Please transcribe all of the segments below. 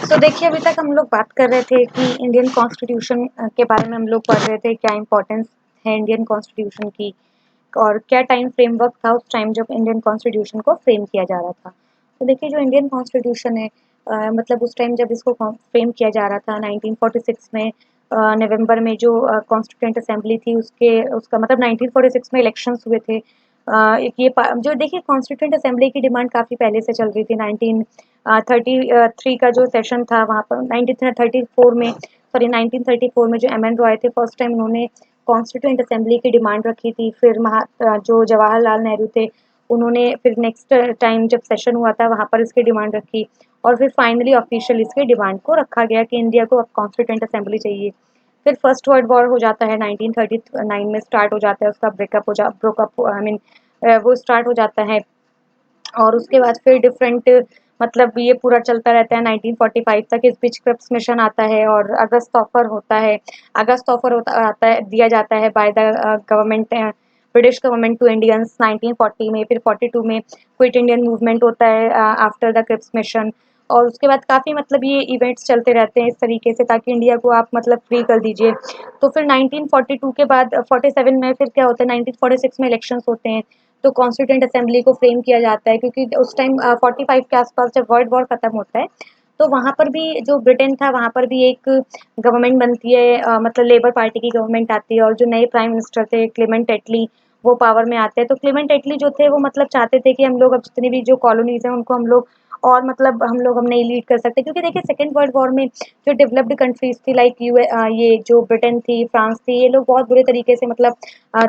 तो देखिए अभी तक हम लोग बात कर रहे थे कि इंडियन कॉन्स्टिट्यूशन के बारे में हम लोग पढ़ रहे थे, क्या इम्पोर्टेंस है इंडियन कॉन्स्टिट्यूशन की और क्या टाइम फ्रेमवर्क था उस टाइम जब इंडियन कॉन्स्टिट्यूशन को फ्रेम किया जा रहा था। तो देखिए जो इंडियन कॉन्स्टिट्यूशन है मतलब उस टाइम जब इसको फ्रेम किया जा रहा था 1946 में नवंबर में जो कॉन्स्टिट्यूंट असेंबली थी उसका मतलब 1946 में इलेक्शंस हुए थे। एक ये जो देखिए कॉन्स्टिट्यूंट असेंबली की डिमांड काफ़ी पहले से चल रही थी। 1933 का जो सेशन था वहाँ पर 1934 में 1934 में जो एम एन रॉय थे फर्स्ट टाइम उन्होंने कॉन्स्टिट्यूंट असेंबली की डिमांड रखी थी। फिर जो जवाहरलाल नेहरू थे उन्होंने फिर नेक्स्ट टाइम जब सेशन हुआ था वहाँ पर इसकी डिमांड रखी और फिर फाइनली ऑफिशियल इसके डिमांड को रखा गया कि इंडिया को अब कॉन्स्टिट्यूंट असेंबली चाहिए। फिर फर्स्ट वर्ल्ड वॉर हो जाता है 1939 में स्टार्ट हो जाता है, उसका ब्रेकअप आई मीन वो स्टार्ट हो जाता है और उसके बाद फिर डिफरेंट मतलब ये पूरा चलता रहता है 1945 तक। इस बीच क्रिप्स मिशन आता है और अगस्त ऑफर होता आता है दिया जाता है by the government British government to Indians 1940 में। फिर 42 में क्विट इंडियन मूवमेंट होता है आफ्टर द क्रिप्स मिशन और उसके बाद काफ़ी मतलब ये इवेंट्स चलते रहते हैं इस तरीके से ताकि इंडिया को आप मतलब फ्री कर दीजिए। तो फिर 1942 के बाद 47 में फिर क्या होता है 1946 में इलेक्शंस होते हैं तो कॉन्स्टिट्यूंट असेंबली को फ्रेम किया जाता है क्योंकि उस टाइम 45 के आसपास जब वर्ल्ड वॉर खत्म होता है तो वहाँ पर भी जो ब्रिटेन था वहाँ पर भी एक गवर्नमेंट बनती है मतलब लेबर पार्टी की गवर्नमेंट आती है और जो नए प्राइम मिनिस्टर थे क्लेमेंट एटली वो पावर में आते हैं। तो क्लेमेंट एटली जो थे वो मतलब चाहते थे कि हम लोग अब जितनी भी जो कॉलोनीज हैं उनको हम लोग और मतलब हम लोग हम नई लीड कर सकते हैं क्योंकि देखिए सेकेंड वर्ल्ड वॉर में जो डेवलप्ड कंट्रीज थी लाइक ये जो ब्रिटेन थी फ्रांस थी ये लोग बहुत बुरे तरीके से मतलब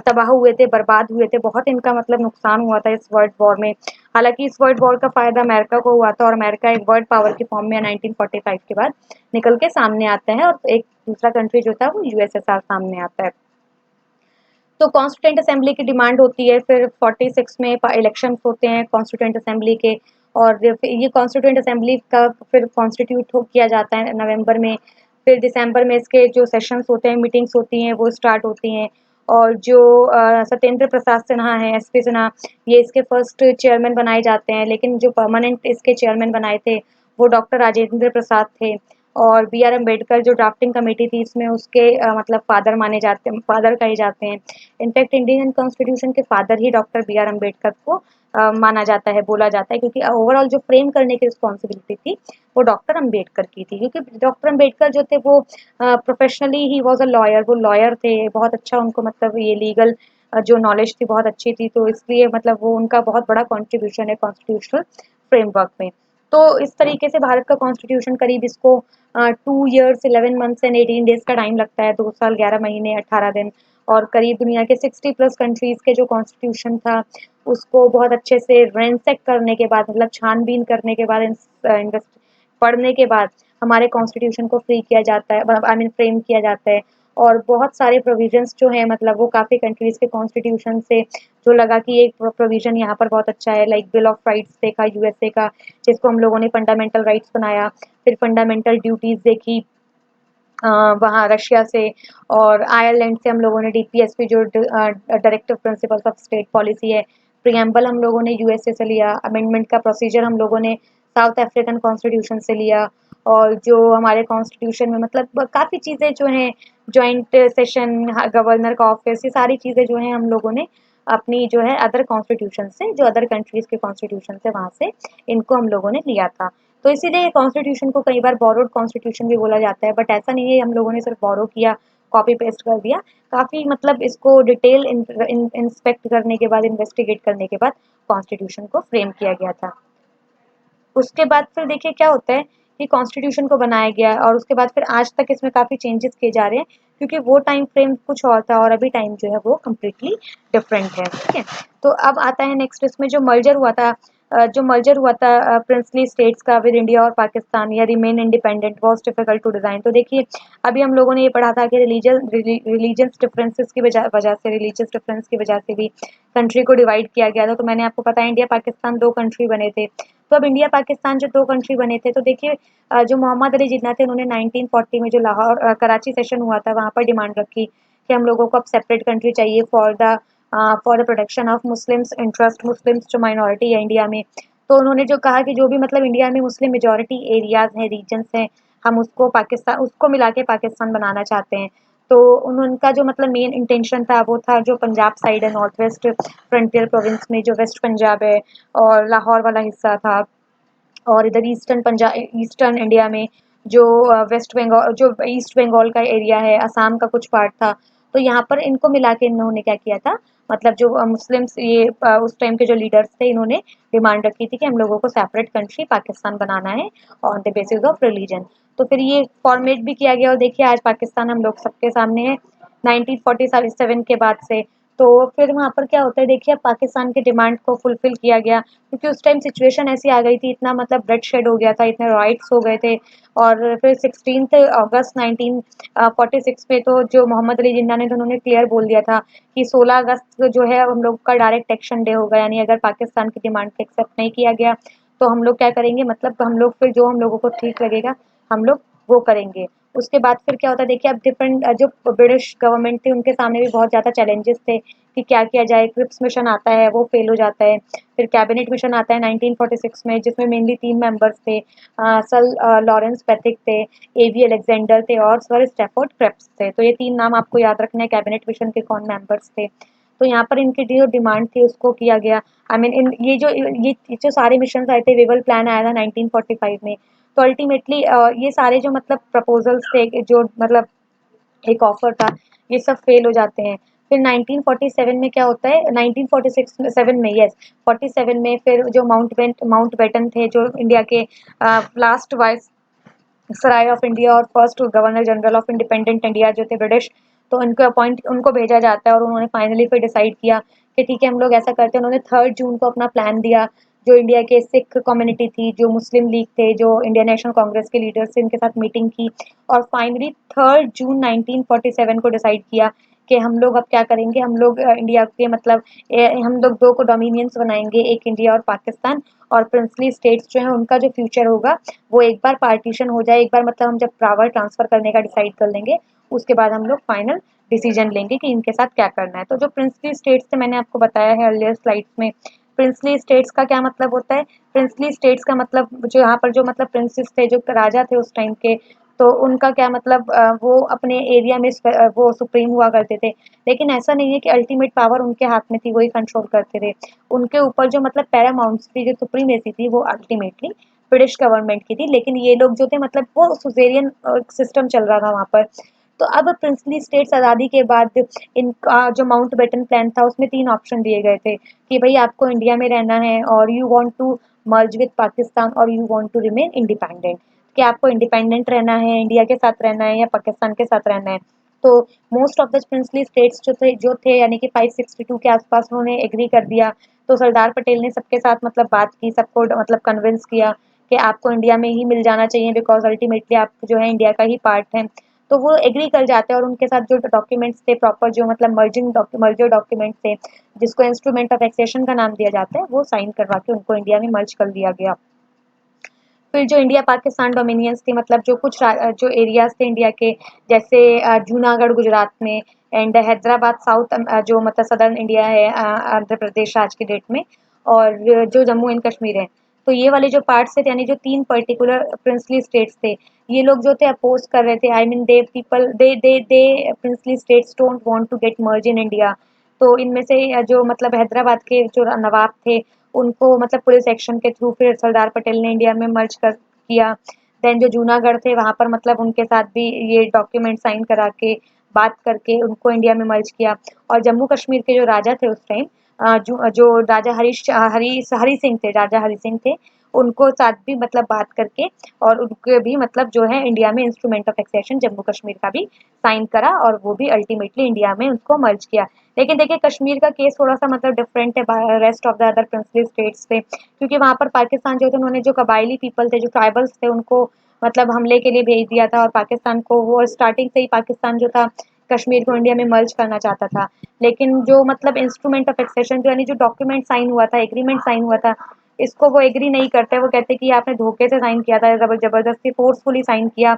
तबाह हुए थे, बर्बाद हुए थे, बहुत इनका मतलब नुकसान हुआ था इस वर्ल्ड वॉर में। हालाँकि इस वर्ल्ड वॉर का फ़ायदा अमेरिका को हुआ था और अमेरिका एक वर्ल्ड पावर के फॉर्म में 1945 के बाद निकल के सामने आता है और एक दूसरा कंट्री जो था वो यूएसएसआर सामने आता है। तो कॉन्स्टिट्यूंट असेंबली की डिमांड होती है फिर 46 में इलेक्शंस होते हैं कॉन्स्टिट्यूंट असेंबली के और ये कॉन्स्टिट्यूंट असेंबली का फिर कॉन्स्टिट्यूट किया जाता है नवंबर में। फिर दिसंबर में इसके जो सेशंस होते हैं मीटिंग्स होती हैं वो स्टार्ट होती हैं और जो सत्येंद्र प्रसाद सिन्हा हैं एसपी सिन्हा ये इसके फर्स्ट चेयरमैन बनाए जाते हैं लेकिन जो परमानेंट इसके चेयरमैन बनाए थे वो डॉक्टर राजेंद्र प्रसाद थे और बी आर अम्बेडकर जो ड्राफ्टिंग कमेटी थी इसमें उसके मतलब फादर कहे जाते हैं। इनफैक्ट इंडियन कॉन्स्टिट्यूशन के फादर ही डॉक्टर बी आर अम्बेडकर को माना जाता है, बोला जाता है क्योंकि ओवरऑल जो फ्रेम करने की रिस्पॉन्सिबिलिटी थी वो डॉक्टर अम्बेडकर की थी क्योंकि डॉक्टर अम्बेडकर जो थे वो professionally he was a lawyer, वो लॉयर थे, बहुत अच्छा उनको मतलब ये लीगल जो नॉलेज थी बहुत अच्छी थी तो इसलिए मतलब वो उनका बहुत बड़ा कॉन्ट्रीब्यूशन है कॉन्स्टिट्यूशनल फ्रेमवर्क में। तो इस तरीके से भारत का कॉन्स्टिट्यूशन करीब इसको 2 ईयर्स 11 मंथ्स एंड 18 डेज़ का टाइम लगता है, 2 साल 11 महीने 18 दिन और करीब दुनिया के 60 प्लस कंट्रीज़ के जो कॉन्स्टिट्यूशन था, उसको बहुत अच्छे से रैंसैक करने के बाद मतलब छान-बीन करने के बाद इन्वेस्ट पढ़ने के बाद हमारे कॉन्स्टिट्यूशन को फ्री किया जाता है आई मीन फ्रेम किया जाता है और बहुत सारे प्रोविजंस जो हैं मतलब वो काफ़ी कंट्रीज़ के कॉन्स्टिट्यूशन से जो लगा कि एक प्रोविजन यहाँ पर बहुत अच्छा है लाइक बिल ऑफ राइट्स देखा यूएसए का जिसको हम लोगों ने फंडामेंटल राइट्स बनाया, फिर फंडामेंटल ड्यूटीज़ देखी अ, वहाँ रशिया से और आयरलैंड से हम लोगों ने डीपीएसपी जो directive principles of state policy है, प्रिएम्बल हम लोगों ने यूएसए से लिया, अमेंडमेंट का प्रोसीजर हम लोगों ने साउथ अफ्रीकन कॉन्स्टिट्यूशन से लिया और जो हमारे कॉन्स्टिट्यूशन में मतलब काफ़ी चीज़ें जो हैं जॉइंट सेशन गवर्नर का ऑफिस ये सारी चीज़ें जो हैं हम लोगों ने अपनी जो है अदर कॉन्स्टिट्यूशन से जो अदर कंट्रीज़ के कॉन्स्टिट्यूशन से वहाँ से इनको हम लोगों ने लिया था। तो इसीलिए कॉन्स्टिट्यूशन को कई बार बोरोड कॉन्स्टिट्यूशन भी बोला जाता है बट ऐसा नहीं है हम लोगों ने सिर्फ बोरो किया कॉपी पेस्ट कर दिया। काफ़ी मतलब इसको डिटेल इंस्पेक्ट करने के बाद इन्वेस्टिगेट करने के बाद कॉन्स्टिट्यूशन को फ्रेम किया गया था। उसके बाद फिर देखिए क्या होता है कि कॉन्स्टिट्यूशन को बनाया गया और उसके बाद फिर आज तक इसमें काफ़ी चेंजेस किए जा रहे हैं क्योंकि वो टाइम फ्रेम कुछ और था और अभी टाइम जो है वो कम्प्लीटली डिफरेंट है, ठीक है। तो अब आता है नेक्स्ट इसमें जो मर्जर हुआ था प्रिंसली स्टेट्स का विद इंडिया और पाकिस्तान या remain independent was difficult to design. तो देखिए अभी हम लोगों ने ये पढ़ा था कि रिलीजियस डिफरेंसेस की वजह से रिलीजियस डिफरेंस की वजह से भी कंट्री को डिवाइड किया गया था। तो मैंने आपको बताया इंडिया पाकिस्तान 2 कंट्री बने थे। तो अब इंडिया पाकिस्तान जो 2 कंट्री बने थे तो देखिए जो मोहम्मद अली जिन्ना थे उन्होंने 1940 में जो कराची सेशन हुआ था वहाँ पर डिमांड रखी कि हम लोगों को अब सेपरेट कंट्री चाहिए for the protection of Muslims interest Muslims जो माइनॉरिटी है इंडिया में। तो उन्होंने जो कहा कि जो भी मतलब इंडिया में मुस्लिम मेजॉरिटी एरियाज़ हैं, रीजन्स हैं, हम उसको पाकिस्तान उसको मिला के पाकिस्तान बनाना चाहते हैं। तो उनका जो मतलब मेन इंटेंशन था वो था जो पंजाब साइड है, नॉर्थ वेस्ट फ्रंटियर प्रोविंस में जो वेस्ट पंजाब है और लाहौर वाला हिस्सा था, और इधर ईस्टर्न इंडिया में जो वेस्ट बंगाल जो ईस्ट बंगाल का एरिया है, असम का कुछ पार्ट था। तो यहाँ पर इनको मिला के इन्होंने क्या किया था, मतलब जो मुस्लिम्स ये उस टाइम के जो लीडर्स थे, इन्होंने डिमांड रखी थी कि हम लोगों को सेपरेट कंट्री पाकिस्तान बनाना है on the basis of religion. तो फिर ये फॉर्मेट भी किया गया और देखिए आज पाकिस्तान हम लोग सबके सामने है 1947 के बाद से। तो फिर वहाँ पर क्या होता है, देखिए अब पाकिस्तान की डिमांड को फुलफिल किया गया, क्योंकि उस टाइम सिचुएशन ऐसी आ गई थी, इतना मतलब ब्लड शेड हो गया था, इतने राइट्स हो गए थे। और फिर 16 अगस्त 1946 में तो जो मोहम्मद अली जिन्ना ने, तो उन्होंने क्लियर बोल दिया था कि 16 अगस्त जो है हम लोग का डायरेक्ट एक्शन डे होगा, यानी अगर पाकिस्तान की डिमांड को एक्सेप्ट नहीं किया गया तो हम लोग क्या करेंगे, मतलब हम लोग फिर जो हम लोगों को ठीक लगेगा हम लोग वो करेंगे। उसके बाद फिर क्या होता है, देखिए अब डिफरेंट जो ब्रिटिश गवर्नमेंट थी उनके सामने भी बहुत ज़्यादा चैलेंजेस थे कि क्या किया जाए। क्रिप्स मिशन आता है, वो फेल हो जाता है। फिर कैबिनेट मिशन आता है 1946 में, जिसमें मेनली 3 मेंबर्स थे, सर लॉरेंस पैथिक थे, एवी अलेक्जेंडर थे और सर स्टैफोर्ड क्रिप्स थे। तो ये 3 नाम आपको याद रखना है, कैबिनेट मिशन के कौन मेंबर्स थे। तो यहाँ पर इनकी जो डिमांड थी उसको किया गया। आई मीन इन ये जो सारे मिशन आए थे, वेवल प्लान आया था 1945 में। तो अल्टीमेटली ये सारे जो मतलब प्रपोजल्स थे, जो मतलब एक ऑफर था, ये सब फेल हो जाते हैं। फिर 1947 में क्या होता है, 1946 में 7 में, यस 47 में फिर जो माउंटबेटन थे, जो इंडिया के last viceroy of India और first governor general of independent India जो थे ब्रिटिश, तो उनको भेजा जाता है और उन्होंने फाइनली फिर डिसाइड किया कि ठीक है हम लोग ऐसा करते हैं। उन्होंने 3 जून को अपना प्लान दिया, जो इंडिया के सिख कम्युनिटी थी, जो मुस्लिम लीग थे, जो इंडियन नेशनल कांग्रेस के लीडर्स थे, इनके साथ मीटिंग की और फाइनली 3 जून 1947 को डिसाइड किया कि हम लोग अब क्या करेंगे, हम लोग इंडिया के मतलब हम लोग दो को डोमिनियंस बनाएंगे, एक इंडिया और पाकिस्तान, और प्रिंसली स्टेट्स जो है उनका जो फ्यूचर होगा वो एक बार पार्टीशन हो जाए, एक बार मतलब हम जब पावर ट्रांसफ़र करने का डिसाइड कर लेंगे, उसके बाद हम लोग फाइनल डिसीजन लेंगे कि इनके साथ क्या करना है। तो जो प्रिंसली स्टेट्स थे, मैंने आपको बताया है अर्लियर स्लाइड्स में, प्रिंसली स्टेट्स का क्या मतलब होता है। प्रिंसली स्टेट्स का मतलब जो यहाँ पर जो मतलब प्रिंसेस थे, जो राजा थे उस टाइम के, तो उनका क्या मतलब वो अपने एरिया में वो सुप्रीम हुआ करते थे। लेकिन ऐसा नहीं है कि अल्टीमेट पावर उनके हाथ में थी, वही कंट्रोल करते थे। उनके ऊपर जो मतलब पैरामाउंट्स थी, जो सुप्रीमेसी थी, वो अल्टीमेटली ब्रिटिश गवर्नमेंट की थी। लेकिन ये लोग जो थे मतलब वो सुजेरियन सिस्टम चल रहा था वहाँ पर। तो अब प्रिंसली स्टेट्स आज़ादी के बाद इनका जो माउंटबेटन प्लान था उसमें 3 ऑप्शन दिए गए थे कि भई आपको इंडिया में रहना है, और you want to merge with Pakistan, और you want to remain independent, कि आपको इंडिपेंडेंट रहना है, इंडिया के साथ रहना है या पाकिस्तान के साथ रहना है। तो most of the princely states जो थे यानी कि 562 के आसपास, उन्होंने एग्री कर दिया। तो सरदार पटेल ने सबके साथ मतलब बात की, सबको मतलब कन्विंस किया कि आपको इंडिया में ही मिल जाना चाहिए, बिकॉज़ अल्टीमेटली आप जो है इंडिया का ही पार्ट हैं। तो वो एग्री कर जाते हैं और उनके साथ जो डॉक्यूमेंट्स थे प्रॉपर, जो मतलब मर्जर डॉक्यूमेंट्स थे, जिसको इंस्ट्रूमेंट ऑफ एक्सेशन का नाम दिया जाता है, वो साइन करवा के उनको इंडिया में मर्ज कर दिया गया। फिर जो इंडिया पाकिस्तान डोमिनियंस थी, मतलब जो कुछ जो एरियाज़ थे इंडिया के, जैसे जूनागढ़ गुजरात में, एंड हैदराबाद साउथ जो मतलब सदर्न इंडिया है, आंध्र प्रदेश आज की डेट में, और जो जम्मू एंड कश्मीर है। तो ये वाले जो पार्ट्स थे, यानी जो 3 पर्टिकुलर प्रिंसली स्टेट्स थे, ये लोग जो थे अपोज कर रहे थे। I mean they people they princely states don't want to get merge in India. तो इनमें से जो मतलब हैदराबाद के जो नवाब थे, उनको मतलब पुलिस एक्शन के थ्रू फिर सरदार पटेल ने इंडिया में मर्ज कर किया। देन जो जूनागढ़ थे वहाँ पर मतलब उनके साथ भी ये डॉक्यूमेंट साइन करा के, बात करके उनको इंडिया में मर्ज किया। और जम्मू कश्मीर के जो राजा थे उस टाइम, जो राजा हरी सिंह थे, राजा हरी सिंह थे, उनको साथ भी मतलब बात करके, और उनके भी मतलब जो है इंडिया में instrument of accession Jammu Kashmir का भी साइन करा, और वो भी अल्टीमेटली इंडिया में उसको मर्ज किया। लेकिन देखिए कश्मीर का केस थोड़ा सा मतलब डिफरेंट है rest of the other princely states से, क्योंकि वहाँ पर पाकिस्तान जो थे, उन्होंने जो कबायली पीपल थे, जो ट्राइबल्स थे, उनको मतलब हमले के लिए भेज दिया था, और पाकिस्तान को वो स्टार्टिंग से ही पाकिस्तान जो था कश्मीर को इंडिया में मर्ज करना चाहता था। लेकिन जो मतलब इंस्ट्रूमेंट ऑफ एक्सेशन जो यानी जो डॉक्यूमेंट साइन हुआ था, एग्रीमेंट साइन हुआ था, इसको वो एग्री नहीं करते। वो कहते कि आपने धोखे से साइन किया था, जबरदस्ती फोर्सफुली साइन किया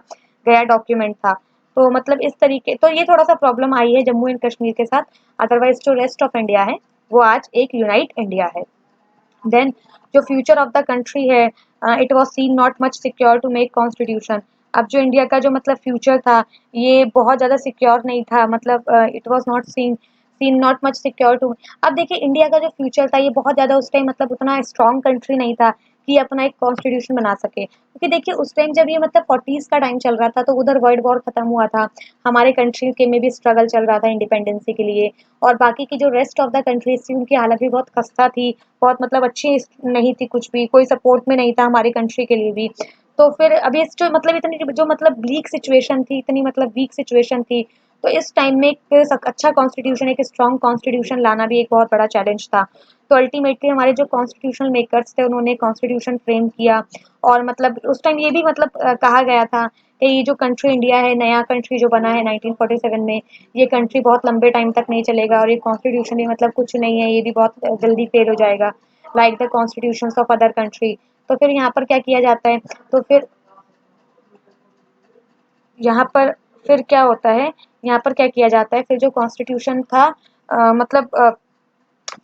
गया डॉक्यूमेंट था। तो मतलब इस तरीके, तो ये थोड़ा सा प्रॉब्लम आई है जम्मू एंड कश्मीर के साथ। अदरवाइज जो रेस्ट ऑफ इंडिया है वो आज एक यूनाइट इंडिया है। देन जो फ्यूचर ऑफ द कंट्री है, it was seen not much secure to make constitution. अब जो इंडिया का जो मतलब फ्यूचर था, ये बहुत ज़्यादा सिक्योर नहीं था, मतलब it was not seen seen not much secure to. अब देखिए इंडिया का जो फ्यूचर था ये बहुत ज़्यादा उस टाइम मतलब उतना स्ट्रॉन्ग कंट्री नहीं था कि अपना एक कॉन्स्टिट्यूशन बना सके, क्योंकि देखिए उस टाइम जब ये मतलब 40s का टाइम चल रहा था तो उधर वर्ल्ड वॉर खत्म हुआ था, हमारे कंट्री के में भी स्ट्रगल चल रहा था इंडिपेंडेंसी के लिए, और बाकी की जो रेस्ट ऑफ द कंट्रीज थी उनकी हालत भी बहुत खस्ता थी, बहुत मतलब अच्छी नहीं थी, कुछ भी कोई सपोर्ट में नहीं था हमारी कंट्री के लिए भी। तो फिर अभी इस जो मतलब इतनी जो मतलब ब्लीक सिचुएशन थी, इतनी मतलब वीक सिचुएशन थी, तो इस टाइम में एक अच्छा कॉन्स्टिट्यूशन, एक स्ट्रॉन्ग कॉन्स्टिट्यूशन लाना भी एक बहुत बड़ा चैलेंज था। तो अल्टीमेटली हमारे जो कॉन्स्टिट्यूशनल मेकर्स थे उन्होंने कॉन्स्टिट्यूशन फ्रेम किया, और मतलब उस टाइम ये भी मतलब कहा गया था कि ये जो कंट्री इंडिया है, नया कंट्री जो बना है 1947 में, ये कंट्री बहुत लंबे टाइम तक नहीं चलेगा, और ये कॉन्स्टिट्यूशन भी मतलब कुछ नहीं है, ये भी बहुत जल्दी फेल हो जाएगा, like the constitutions of other country. तो फिर यहाँ पर क्या किया जाता है, तो फिर यहाँ पर फिर क्या होता है, यहाँ पर क्या किया जाता है, फिर जो कॉन्स्टिट्यूशन था मतलब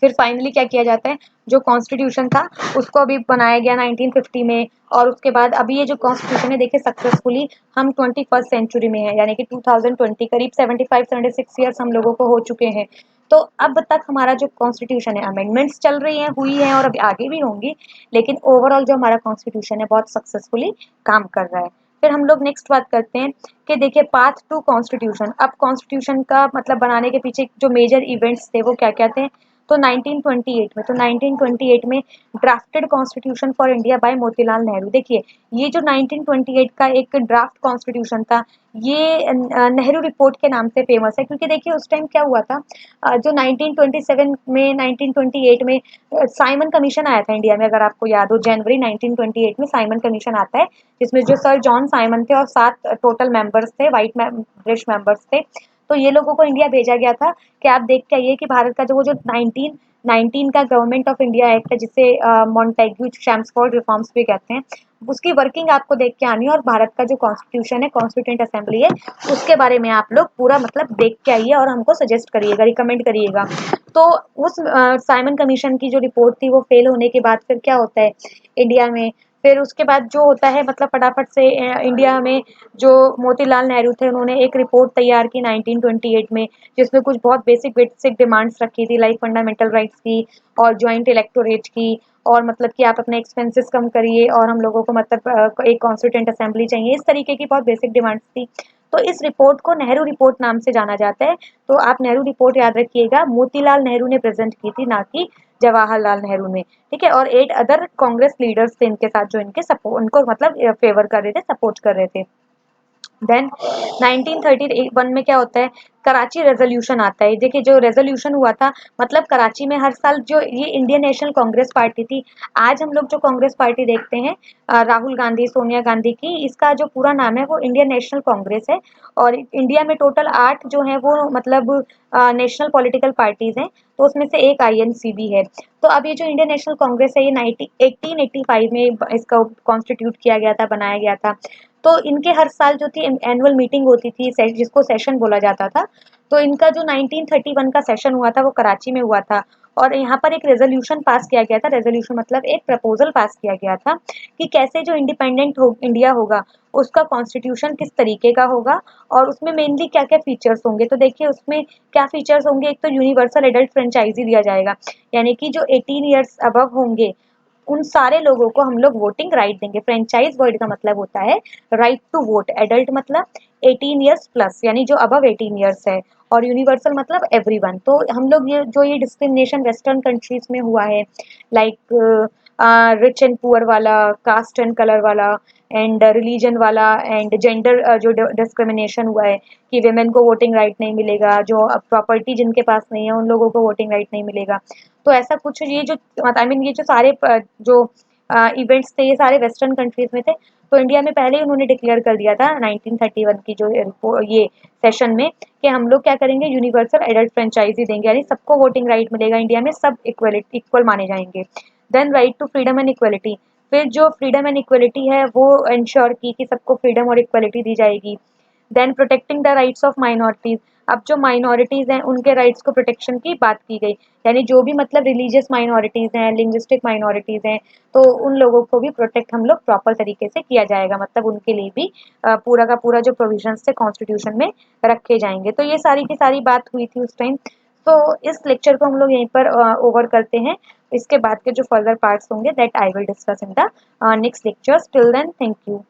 फिर फाइनली क्या किया जाता है, जो कॉन्स्टिट्यूशन था उसको अभी बनाया गया 1950 में, और उसके बाद अभी ये जो कॉन्स्टिट्यूशन है देखिए सक्सेसफुली हम 21st सेंचुरी में है, यानी कि 2020 करीब 75-76 ईयर्स हम लोगों को हो चुके हैं। तो अब तक हमारा जो कॉन्स्टिट्यूशन है, अमेंडमेंट्स चल रही हैं, हुई हैं, और अभी आगे भी होंगी, लेकिन ओवरऑल जो हमारा कॉन्स्टिट्यूशन है बहुत सक्सेसफुली काम कर रहा है। फिर हम लोग नेक्स्ट बात करते हैं कि देखिए पाथ टू कॉन्स्टिट्यूशन। अब कॉन्स्टिट्यूशन का मतलब बनाने के पीछे जो मेजर इवेंट्स थे वो क्या क्या थे, तो 1928 में drafted constitution for India by Motilal Nehru. देखिए ये जो 1928 का एक ड्राफ्ट कॉन्स्टिट्यूशन था, ये नेहरू रिपोर्ट के नाम से फेमस है, क्योंकि देखिए उस टाइम क्या हुआ था, जो 1927 में 1928 में साइमन कमीशन आया था इंडिया में, अगर आपको याद हो, जनवरी 1928 में साइमन कमीशन आता है, जिसमें जो सर जॉन साइमन थे और 7 टोटल मेंबर्स थे, वाइट ब्रिटिश मेंबर्स थे। तो ये लोगों को इंडिया भेजा गया था कि आप देख के आइए कि भारत का जो वो जो 1919 का गवर्नमेंट ऑफ इंडिया एक्ट है, जिसे मॉन्टेग्यू चैम्सफोर्ड रिफॉर्म्स भी कहते हैं, उसकी वर्किंग आपको देख के आनी है, और भारत का जो कॉन्स्टिट्यूशन है, कॉन्स्टिट्यूंट असेंबली है, उसके बारे में आप लोग पूरा मतलब देख के आइए और हमको सजेस्ट करिएगा, रिकमेंड करिएगा। तो उस साइमन कमीशन की जो रिपोर्ट थी वो फेल होने के बाद फिर क्या होता है इंडिया में, फिर उसके बाद जो होता है मतलब फटाफट से इंडिया में जो मोतीलाल नेहरू थे उन्होंने एक रिपोर्ट तैयार की 1928 में, जिसमें कुछ बहुत बेसिक बेसिक डिमांड्स रखी थी, लाइक फंडामेंटल राइट्स की, और ज्वाइंट इलेक्टोरेट की, और मतलब कि आप अपने एक्सपेंसेस कम करिए, और हम लोगों को मतलब एक कॉन्स्टिट्यूंट असेंबली चाहिए, इस तरीके की बहुत बेसिक डिमांड्स थी। तो इस रिपोर्ट को नेहरू रिपोर्ट नाम से जाना जाता है। तो आप नेहरू रिपोर्ट याद रखिएगा, मोतीलाल नेहरू ने प्रेजेंट की थी, ना कि जवाहरलाल नेहरू ने। ठीक है, और 8 अदर कांग्रेस लीडर्स थे इनके साथ, जो इनके सपोर्ट उनको मतलब फेवर कर रहे थे, सपोर्ट कर रहे थे। देन 1931 में क्या होता है, कराची रेजोल्यूशन आता है। देखिए जो रेजोल्यूशन हुआ था, मतलब कराची में हर साल जो ये इंडियन नेशनल कांग्रेस पार्टी थी, आज हम लोग जो कांग्रेस पार्टी देखते हैं राहुल गांधी, सोनिया गांधी की, इसका जो पूरा नाम है वो इंडियन नेशनल कांग्रेस है, और इंडिया में टोटल 8 जो है वो मतलब नेशनल पॉलिटिकल पार्टीज हैं, तो उसमें से एक आईएनसी भी है। तो अब ये जो इंडियन नेशनल कांग्रेस है, ये 1885 में इसका कॉन्स्टिट्यूट किया गया था, बनाया गया था। तो इनके हर साल जो थी एनुअल मीटिंग होती थी, जिसको सेशन बोला जाता था। तो इनका जो 1931 का सेशन हुआ था वो कराची में हुआ था, और यहाँ पर एक रेजोल्यूशन पास किया गया था। रेजोल्यूशन मतलब एक प्रपोजल पास किया गया था कि कैसे जो इंडिपेंडेंट इंडिया होगा उसका कॉन्स्टिट्यूशन किस तरीके का होगा, और उसमें मेनली क्या क्या फीचर्स होंगे। तो देखिए उसमें क्या फीचर्स होंगे, एक तो यूनिवर्सल एडल्ट फ्रेंचाइजी दिया जाएगा, यानी कि जो 18 ईयर्स अबव होंगे उन सारे लोगों को हम लोग वोटिंग राइट देंगे। फ्रेंचाइज वर्ड का मतलब होता है राइट टू वोट। एडल्ट मतलब 18 ईयर्स प्लस, यानी जो अबव 18 ईयर्स है, और यूनिवर्सल मतलब एवरीवन। तो हम लोग ये डिस्क्रिमिनेशन वेस्टर्न कंट्रीज में हुआ है, लाइक रिच एंड पुअर वाला, कास्ट एंड कलर वाला, एंड रिलीजन वाला, एंड जेंडर जो डिस्क्रिमिनेशन हुआ है कि वेमेन को वोटिंग राइट नहीं मिलेगा, जो प्रॉपर्टी जिनके पास नहीं है उन लोगों को वोटिंग राइट नहीं मिलेगा। तो ऐसा कुछ ये जो आई मीन ये जो सारे जो इवेंट्स थे ये सारे वेस्टर्न कंट्रीज में थे। तो इंडिया में पहले ही उन्होंने डिक्लेयर कर दिया था 1931 की जो ये सेशन में, कि हम लोग क्या करेंगे, यूनिवर्सल एडल्ट फ्रेंचाइजी देंगे, यानी सबको वोटिंग राइट मिलेगा इंडिया में, सब इक्वल माने जाएंगे। Then right to freedom and equality. फिर जो फ्रीडम एंड इक्वलिटी है वो इंश्योर की कि सबको फ्रीडम और इक्वलिटी दी जाएगी। Then protecting the rights of minorities. अब जो माइनॉरिटीज़ हैं उनके राइट्स को प्रोटेक्शन की बात की गई, यानी जो भी मतलब रिलीजियस माइनॉरिटीज़ हैं, लिंग्विस्टिक माइनॉरिटीज़ हैं, तो उन लोगों को भी प्रोटेक्ट हम लोग प्रॉपर तरीके से किया जाएगा, मतलब उनके लिए भी पूरा का पूरा जो प्रोविजंस थे कॉन्स्टिट्यूशन में रखे जाएंगे। तो ये सारी की सारी बात हुई थी उस टाइम। तो इस लेक्चर को हम लोग यहीं पर ओवर करते हैं। इसके बाद के जो फर्दर पार्ट्स होंगे that I will discuss in the next lectures. Till then thank you.